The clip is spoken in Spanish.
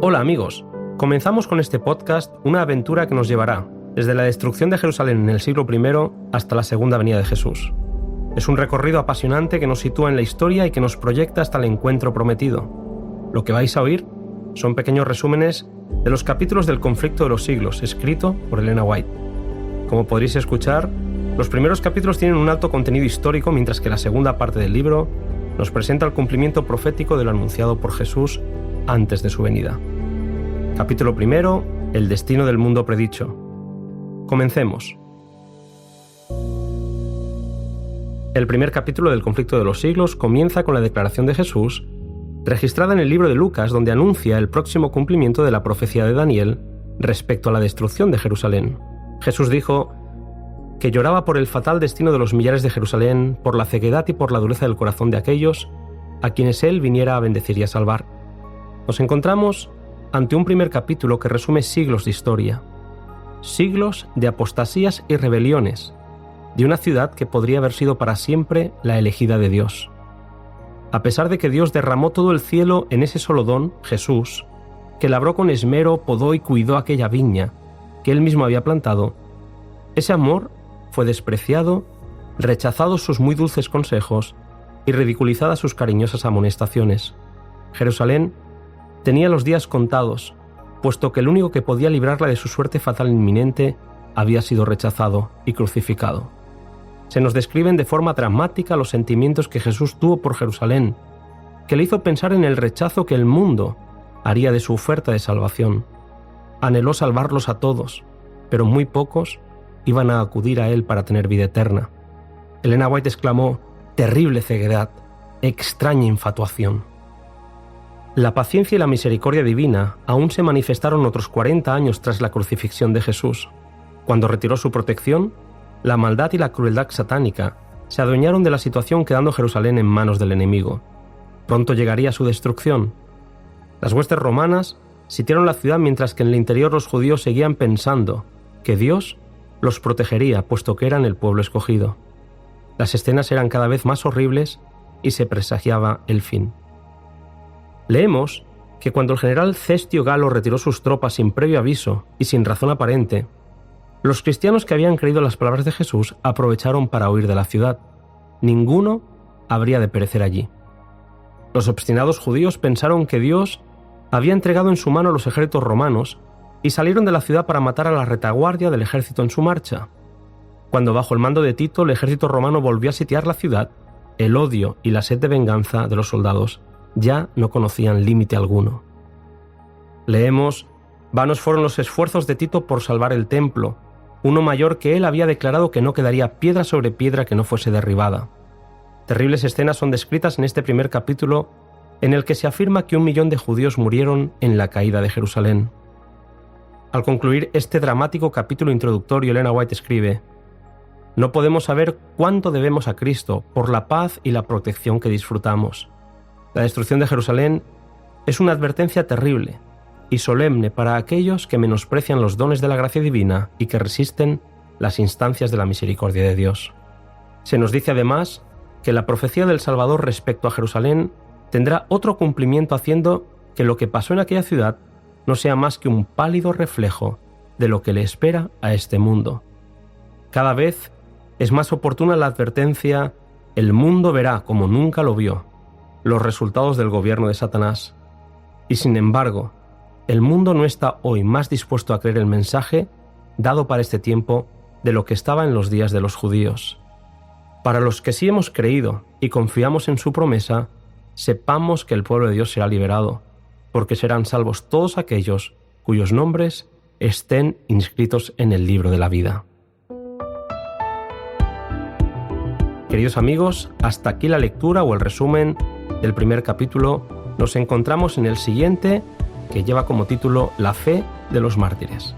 Hola amigos, comenzamos con este podcast una aventura que nos llevará desde la destrucción de Jerusalén en el siglo I hasta la segunda venida de Jesús. Es un recorrido apasionante que nos sitúa en la historia y que nos proyecta hasta el encuentro prometido. Lo que vais a oír son pequeños resúmenes de los capítulos del conflicto de los siglos, escrito por Elena White. Como podréis escuchar, los primeros capítulos tienen un alto contenido histórico, mientras que la segunda parte del libro nos presenta el cumplimiento profético de lo anunciado por Jesús antes de su venida. Capítulo primero, el destino del mundo predicho. Comencemos. El primer capítulo del conflicto de los siglos comienza con la declaración de Jesús, registrada en el libro de Lucas, donde anuncia el próximo cumplimiento de la profecía de Daniel respecto a la destrucción de Jerusalén. Jesús dijo que lloraba por el fatal destino de los millares de Jerusalén, por la ceguedad y por la dureza del corazón de aquellos a quienes él viniera a bendecir y a salvar. Nos encontramos ante un primer capítulo que resume siglos de historia, siglos de apostasías y rebeliones, de una ciudad que podría haber sido para siempre la elegida de Dios. A pesar de que Dios derramó todo el cielo en ese solo don, Jesús, que labró con esmero, podó y cuidó aquella viña que él mismo había plantado, ese amor fue despreciado, rechazados sus muy dulces consejos y ridiculizadas sus cariñosas amonestaciones. Jerusalén tenía los días contados, puesto que el único que podía librarla de su suerte fatal inminente había sido rechazado y crucificado. Se nos describen de forma dramática los sentimientos que Jesús tuvo por Jerusalén, que le hizo pensar en el rechazo que el mundo haría de su oferta de salvación. Anheló salvarlos a todos, pero muy pocos iban a acudir a él para tener vida eterna. Elena White exclamó: «Terrible ceguedad, extraña infatuación». La paciencia y la misericordia divina aún se manifestaron otros 40 años tras la crucifixión de Jesús. Cuando retiró su protección, la maldad y la crueldad satánica se adueñaron de la situación, quedando Jerusalén en manos del enemigo. Pronto llegaría su destrucción. Las huestes romanas sitiaron la ciudad, mientras que en el interior los judíos seguían pensando que Dios los protegería, puesto que eran el pueblo escogido. Las escenas eran cada vez más horribles y se presagiaba el fin. Leemos que cuando el general Cestio Galo retiró sus tropas sin previo aviso y sin razón aparente, los cristianos que habían creído las palabras de Jesús aprovecharon para huir de la ciudad. Ninguno habría de perecer allí. Los obstinados judíos pensaron que Dios había entregado en su mano a los ejércitos romanos y salieron de la ciudad para matar a la retaguardia del ejército en su marcha. Cuando bajo el mando de Tito el ejército romano volvió a sitiar la ciudad, el odio y la sed de venganza de los soldados ya no conocían límite alguno. Leemos: «Vanos fueron los esfuerzos de Tito por salvar el templo. Uno mayor que él había declarado que no quedaría piedra sobre piedra que no fuese derribada». Terribles escenas son descritas en este primer capítulo, en el que se afirma que 1 millón de judíos murieron en la caída de Jerusalén. Al concluir este dramático capítulo introductorio, Elena White escribe: «No podemos saber cuánto debemos a Cristo por la paz y la protección que disfrutamos. La destrucción de Jerusalén es una advertencia terrible y solemne para aquellos que menosprecian los dones de la gracia divina y que resisten las instancias de la misericordia de Dios». Se nos dice además que la profecía del Salvador respecto a Jerusalén tendrá otro cumplimiento, haciendo que lo que pasó en aquella ciudad no sea más que un pálido reflejo de lo que le espera a este mundo. Cada vez es más oportuna la advertencia: el mundo verá, como nunca lo vio, los resultados del gobierno de Satanás. Y sin embargo, el mundo no está hoy más dispuesto a creer el mensaje dado para este tiempo de lo que estaba en los días de los judíos. Para los que sí hemos creído y confiamos en su promesa, sepamos que el pueblo de Dios será liberado, porque serán salvos todos aquellos cuyos nombres estén inscritos en el libro de la vida. Queridos amigos, hasta aquí la lectura o el resumen del primer capítulo. Nos encontramos en el siguiente, que lleva como título La fe de los mártires.